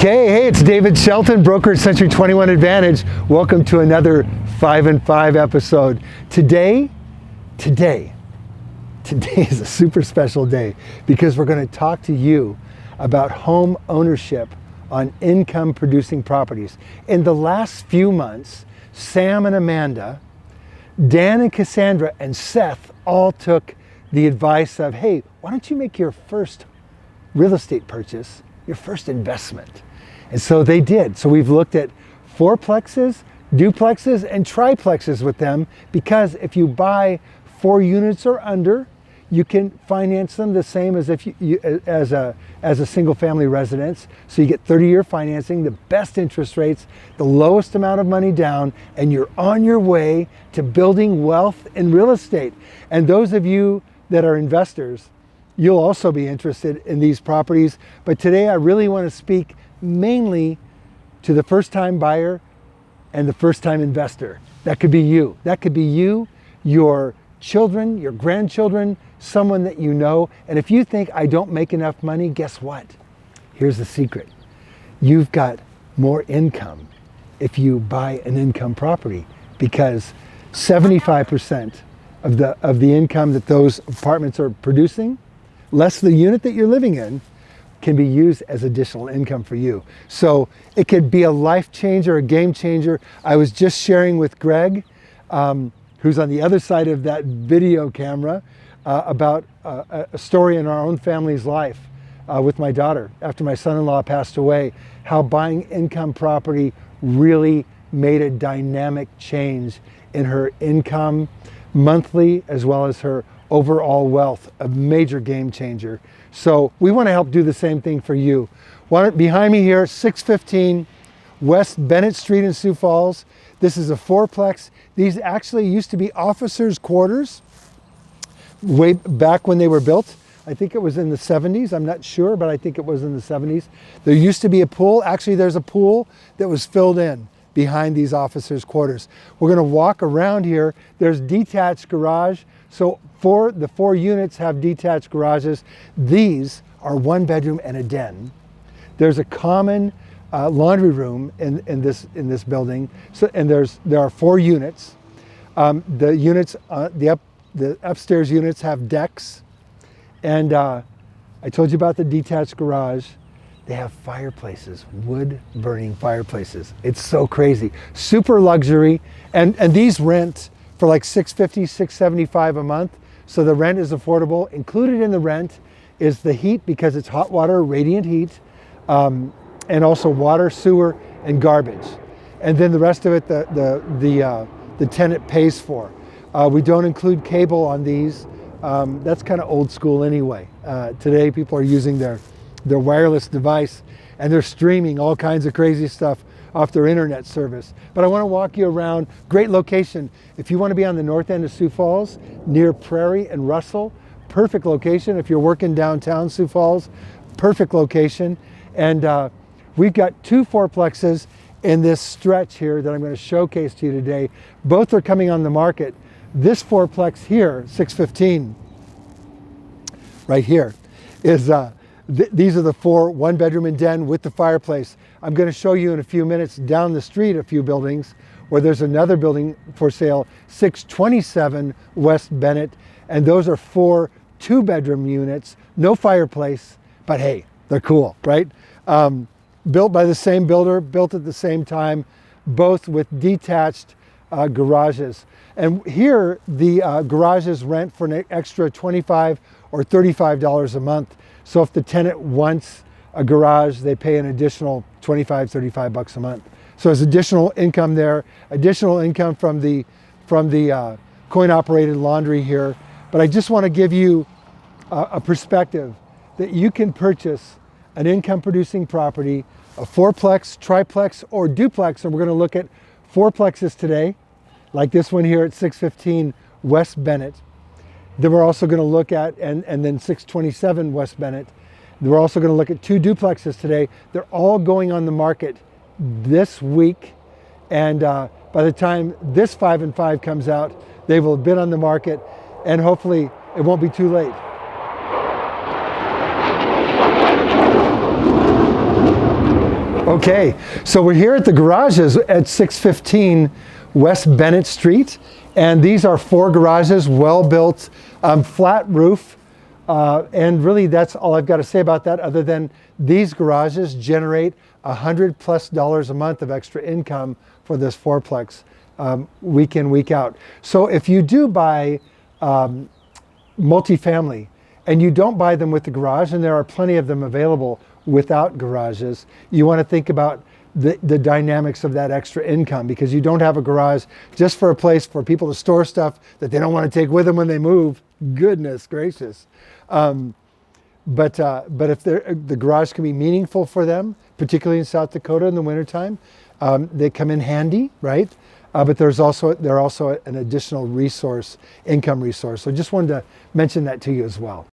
Okay, hey, it's David Shelton, broker at Century 21 Advantage. Welcome to another 5 and 5 episode. Today is a super special day because we're going to talk to you about home ownership on income producing properties. In the last few months, Sam and Amanda, Dan and Cassandra, and Seth all took the advice of, hey, why don't you make your first real estate purchase your first investment? And so they did. So we've looked at fourplexes, duplexes, and triplexes with them, because if you buy 4 units or under, you can finance them the same as if as a single family residence. So you get 30-year financing, the best interest rates, the lowest amount of money down, and you're on your way to building wealth in real estate. And those of you that are investors, you'll also be interested in these properties. But today I really want to speak mainly to the first-time buyer and the first-time investor. That could be you. That could be you, your children, your grandchildren, someone that you know. And if you think, I don't make enough money, guess what? Here's the secret. You've got more income if you buy an income property, because 75% of the income that those apartments are producing, less the unit that you're living in, can be used as additional income for you. So it could be a life changer, a game changer. I was just sharing with Greg, who's on the other side of that video camera, about a story in our own family's life with my daughter after my son-in-law passed away, how buying income property really made a dynamic change in her income monthly, as well as her overall wealth, a major game changer. So we want to help do the same thing for you. Behind me here, 615 West Bennett Street in Sioux Falls. This is a fourplex. These actually used to be officers' quarters way back when they were built. I think it was in the 70s. I'm not sure, but I think it was in the 70s. There used to be a pool. Actually, there's a pool that was filled in behind these officers' quarters. We're going to walk around here. There's detached garage. So the 4 units have detached garages. These are 1 bedroom and a den. There's a common laundry room in this building. So, and there are 4 units. The upstairs units have decks. And I told you about the detached garage. They have fireplaces, wood burning fireplaces. It's so crazy. Super luxury. And these rent for like $650, $675 a month. So the rent is affordable. Included in the rent is the heat, because it's hot water, radiant heat, and also water, sewer, and garbage. And then the rest of it, the tenant pays for. We don't include cable on these. That's kind of old school anyway. Today people are using their wireless device, and they're streaming all kinds of crazy stuff off their internet service. But I want to walk you around. Great location. If you want to be on the north end of Sioux Falls, near Prairie and Russell, perfect location. If you're working downtown Sioux Falls, perfect location. And we've got 2 fourplexes in this stretch here that I'm going to showcase to you today. Both are coming on the market. This fourplex here, 615, right here, is these are the 4 1 bedroom and den with the fireplace. I'm going to show you in a few minutes down the street a few buildings where there's another building for sale, 627 West Bennett, and those are 4 2-bedroom units, no fireplace, but hey, they're cool, right? Built by the same builder, built at the same time, both with detached garages. And here the garages rent for an extra $25 or $35 a month. So if the tenant wants a garage, they pay an additional $25, $35 a month. So there's additional income there, additional income from the coin-operated laundry here. But I just want to give you a perspective that you can purchase an income-producing property, a fourplex, triplex, or duplex. And we're going to look at fourplexes today, like this one here at 615 West Bennett. Then we're also going to look at, and then 627 West Bennett. We're also going to look at 2 duplexes today. They're all going on the market this week. And by the time this 5 and 5 comes out, they will have been on the market, and hopefully it won't be too late. Okay, so we're here at the garages at 615 West Bennett Street, and these are 4 garages, well-built, flat roof, and really that's all I've got to say about that, other than these garages generate $100+ a month of extra income for this fourplex, week in, week out. So if you do buy multifamily and you don't buy them with the garage, and there are plenty of them available without garages, you want to think about the dynamics of that extra income, because you don't have a garage just for a place for people to store stuff that they don't want to take with them when they move. Goodness gracious. But if the garage can be meaningful for them, particularly in South Dakota in the wintertime, they come in handy, right? But they're also an additional resource, income resource. So just wanted to mention that to you as well.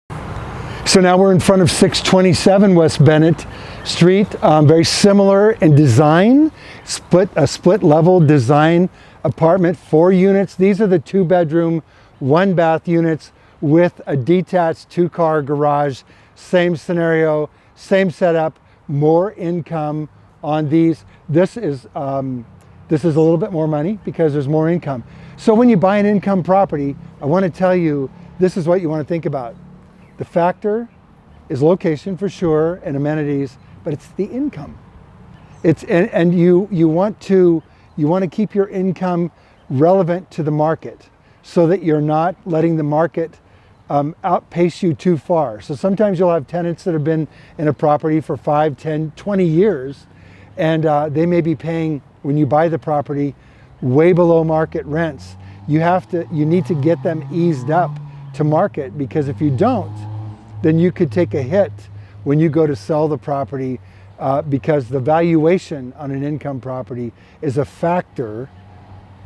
So now we're in front of 627 West Bennett Street, very similar in design, a split level design apartment, 4 units. These are the 2-bedroom, 1-bath units with a detached 2-car garage. Same scenario, same setup, more income on these. This is a little bit more money because there's more income. So when you buy an income property, I want to tell you, this is what you want to think about. The factor is location for sure and amenities, but it's the income. And you want to keep your income relevant to the market so that you're not letting the market outpace you too far. So sometimes you'll have tenants that have been in a property for 5, 10, 20 years, and they may be paying, when you buy the property, way below market rents. You need to get them eased up to market, because if you don't, then you could take a hit when you go to sell the property, because the valuation on an income property is a factor,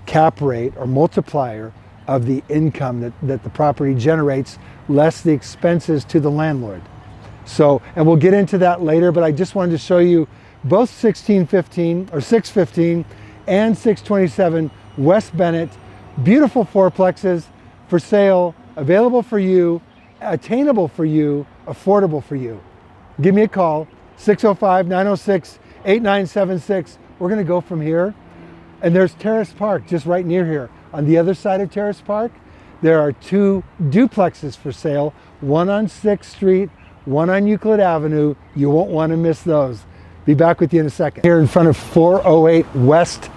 cap rate or multiplier of the income that the property generates, less the expenses to the landlord. So, and we'll get into that later, but I just wanted to show you both 615 and 627 West Bennett, beautiful fourplexes for sale, available for you, attainable for you, affordable for you. Give me a call, 605-906-8976. We're going to go from here. And there's Terrace Park just right near here. On the other side of Terrace Park, there are 2 duplexes for sale, one on 6th Street, one on Euclid Avenue. You won't want to miss those. Be back with you in a second. Here in front of 408 West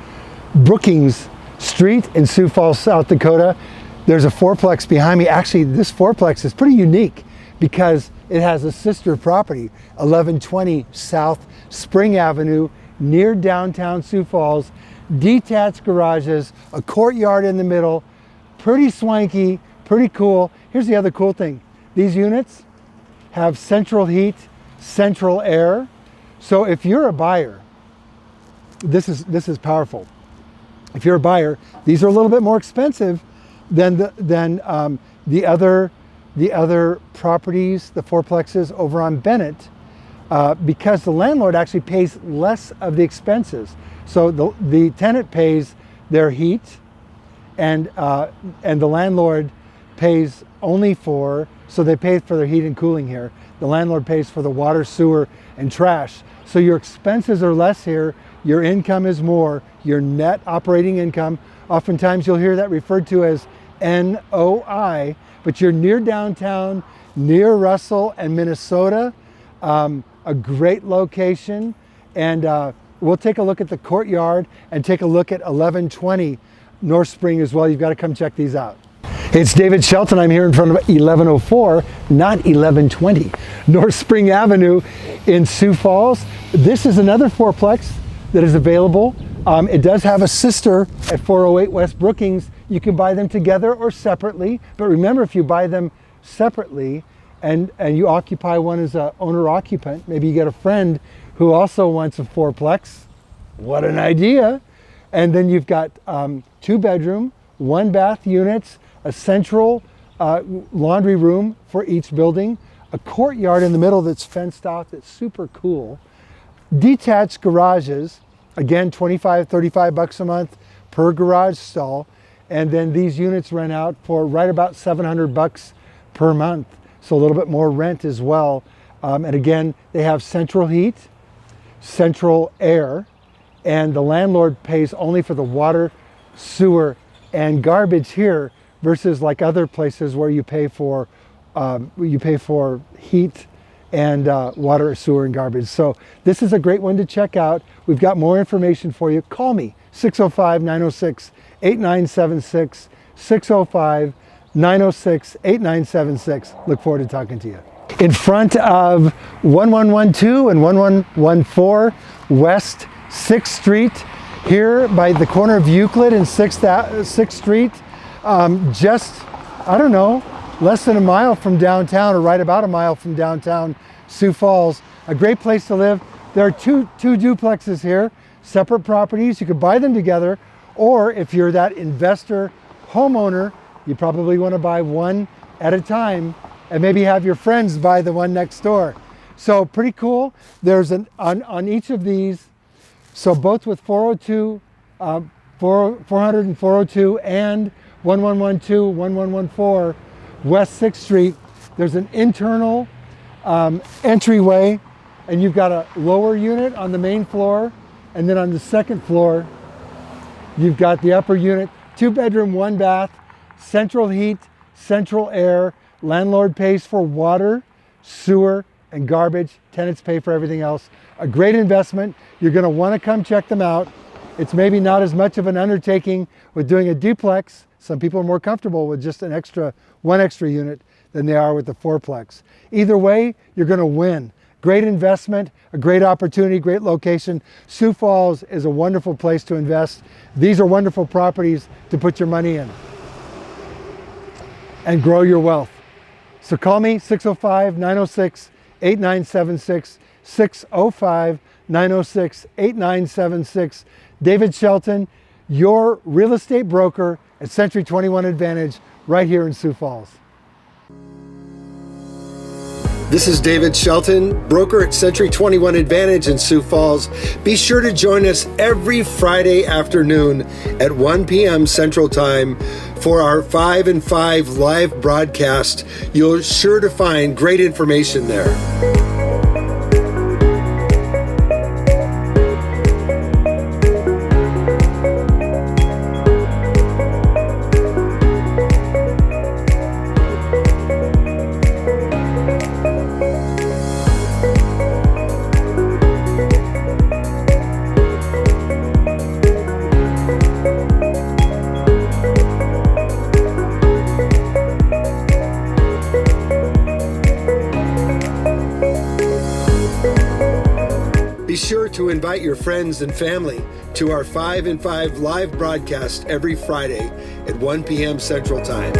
Brookings Street in Sioux Falls, South Dakota. There's a fourplex behind me. Actually, this fourplex is pretty unique because it has a sister property, 1120 South Spring Avenue, near downtown Sioux Falls. Detached garages, a courtyard in the middle, pretty swanky, pretty cool. Here's the other cool thing. These units have central heat, central air. So if you're a buyer, this is powerful. If you're a buyer, these are a little bit more expensive than the other properties, the fourplexes over on Bennett, because the landlord actually pays less of the expenses. So the tenant pays their heat, and the landlord pays only for, so they pay for their heat and cooling here. The landlord pays for the water, sewer, and trash. So your expenses are less here, your income is more, your net operating income. Oftentimes you'll hear that referred to as NOI, but you're near downtown, near Russell and Minnesota, a great location. And we'll take a look at the courtyard and take a look at 1120 North Spring as well. You've got to come check these out. It's David Shelton. I'm here in front of 1104, not 1120, North Spring Avenue in Sioux Falls. This is another fourplex that is available. It does have a sister at 408 West Brookings. You can buy them together or separately. But remember, if you buy them separately and you occupy one as an owner-occupant, maybe you get a friend who also wants a fourplex. What an idea. And then you've got 2-bedroom, 1-bath units, a central laundry room for each building, a courtyard in the middle that's fenced off that's super cool, detached garages, again, $25-35 a month per garage stall, and then these units rent out for right about $700 per month, so a little bit more rent as well. And again, they have central heat, central air, and the landlord pays only for the water, sewer, and garbage here, versus like other places where you pay for heat and water, sewer, and garbage. So this is a great one to check out. We've got more information for you. Call me, 605-906-8976, 605-906-8976. Look forward to talking to you. In front of 1112 and 1114 West 6th Street, here by the corner of Euclid and 6th Street, just, I don't know, less than a mile from downtown, or right about a mile from downtown Sioux Falls. A great place to live. There are two duplexes here, separate properties. You could buy them together, or if you're that investor homeowner, you probably want to buy one at a time and maybe have your friends buy the one next door. So pretty cool. There's on each of these, so both with 400 and 402 and 1112, 1114 West 6th Street, there's an internal entryway, and you've got a lower unit on the main floor, and then on the second floor, you've got the upper unit, 2-bedroom, 1-bath, central heat, central air. Landlord pays for water, sewer, and garbage. Tenants pay for everything else. A great investment. You're going to want to come check them out. It's maybe not as much of an undertaking with doing a duplex. Some people are more comfortable with just one extra unit than they are with the fourplex. Either way, you're going to win. Great investment, a great opportunity, great location. Sioux Falls is a wonderful place to invest. These are wonderful properties to put your money in and grow your wealth. So call me, 605-906-8976, 605-906-8976. David Shelton, your real estate broker at Century 21 Advantage, right here in Sioux Falls. This is David Shelton, broker at Century 21 Advantage in Sioux Falls. Be sure to join us every Friday afternoon at 1 p.m. Central Time for our 5 and 5 live broadcast. You're sure to find great information there. Be sure to invite your friends and family to our 5 and 5 live broadcast every Friday at 1 p.m. Central Time.